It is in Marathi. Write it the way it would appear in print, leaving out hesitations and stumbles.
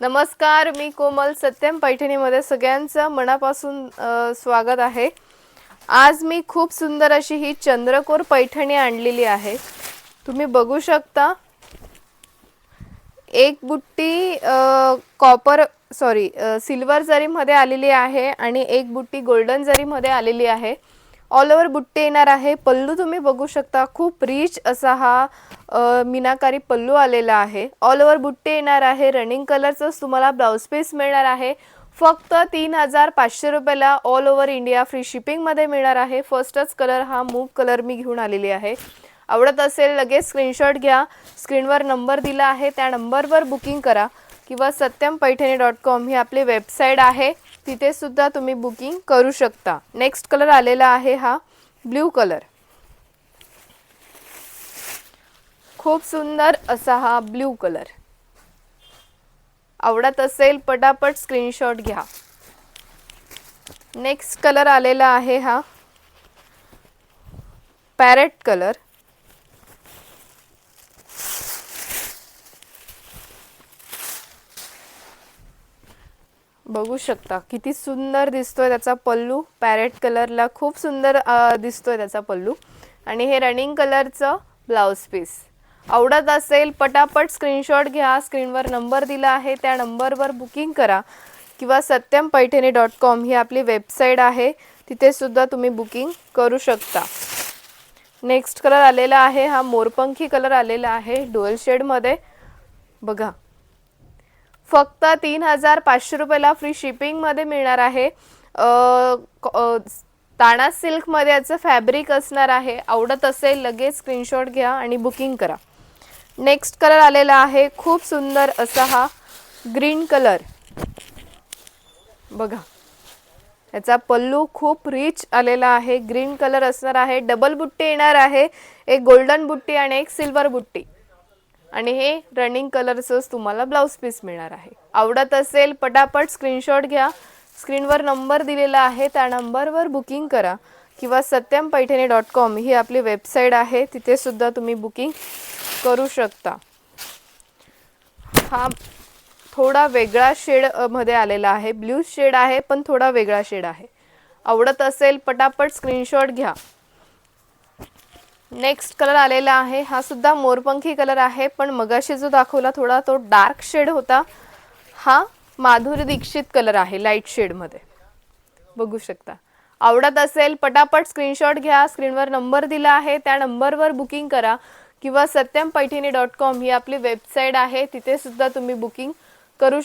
नमस्कार, मी कोमल. सत्यम पैठणीमध्ये सगळ्यांचं मनापासून स्वागत आहे. आज मी खूप सुंदर अशी ही चंद्रकोर पैठणी आणलेली आहे. तुम्ही बघू शकता. एक बुट्टी सिल्वर जरीमध्ये आलेली आहे आणि एक बुट्टी गोल्डन जरीमध्ये आलेली आहे. ऑल ओव्हर बुट्टी येणार आहे. पल्लू तुम्ही बघू शकता, खूप रिच असा हा मीनाकारी पल्लू आलेला आहे. ऑल ओव्हर बुट्टी येणार आहे. रनिंग कलरचंच तुम्हाला ब्लाउज पीस मिळणार आहे. फक्त 3500 रुपयाला ऑल ओव्हर इंडिया फ्री शिपिंगमध्ये मिळणार आहे. फर्स्टच कलर हा मूव कलर मी घेऊन आलेली आहे. आवडत असेल लगेच स्क्रीनशॉट घ्या. स्क्रीनवर नंबर दिला आहे, त्या नंबरवर बुकिंग करा किंवा satyamPaithani.com ही आपली वेबसाईट आहे, तिथे सुद्धा तुम्ही बुकिंग करू शकता. नेक्स्ट कलर आलेला आहे हा ब्ल्यू कलर. खूप सुंदर असा हा ब्ल्यू कलर. आवडत असेल पटापट स्क्रीनशॉट घ्या. नेक्स्ट कलर आलेला आहे हा पॅरेट कलर. बघू शकता किती सुंदर दिसतोय त्याचा पल्लू. पॅरेट कलरला खूप सुंदर दिसतोय त्याचा पल्लू आणि हे रनिंग कलरचं ब्लाउज पीस. आवडत असेल पटापट स्क्रीनशॉट घ्या. स्क्रीनवर नंबर दिला आहे, त्या नंबरवर बुकिंग करा किंवा satyamPaithani.com ही आपली वेबसाईट आहे, तिथे सुद्धा तुम्ही बुकिंग करू शकता. नेक्स्ट कलर आलेला आहे हा मोरपंखी कलर आलेला आहे डुअल शेडमध्ये. बघा, फक्त 3500 रुपयाला फ्री शिपिंगमध्ये मिळणार आहे. ताना सिल्कमध्ये याचं फॅब्रिक असणार आहे. आवडत असेल लगेच स्क्रीनशॉट घ्या आणि बुकिंग करा. नेक्स्ट कलर आलेला आहे खूप सुंदर असा हा ग्रीन कलर. बघा, याचा पल्लू खूप रिच आलेला आहे. ग्रीन कलर असणार आहे. डबल बुट्टी येणार आहे, एक गोल्डन बुट्टी आणि एक सिल्वर बुट्टी, आणि हे रनिंग कलरचंच तुम्हाला ब्लाउज पीस मिळणार आहे. आवडत असेल पटापट स्क्रीनशॉट घ्या. स्क्रीनवर नंबर दिलेला आहे, त्या नंबरवर बुकिंग करा किंवा satyamPaithani.com ही आपली वेबसाईट आहे, तिथे सुद्धा तुम्ही बुकिंग करू शकता. हा थोडा वेगळा शेड मध्ये आलेला आहे. ब्ल्यू शेड आहे पण थोडा वेगळा शेड आहे. आवडत असेल पटापट स्क्रीनशॉट घ्या. नेक्स्ट कलर आलेला आहे हा सुद्धा मोरपंखी कलर आहे, पण मगाशी जो दाखवला थोडा तो डार्क शेड होता. हा माधुरी दीक्षित कलर आहे लाईट शेड मध्ये. बघू शकता. आवडत असेल पटापट स्क्रीनशॉट घ्या. स्क्रीनवर नंबर दिला आहे, त्या नंबरवर बुकिंग करा किंवा satyamPaithani.com ही आपली वेबसाईट आहे, तिथे सुद्धा तुम्ही बुकिंग करू शकता.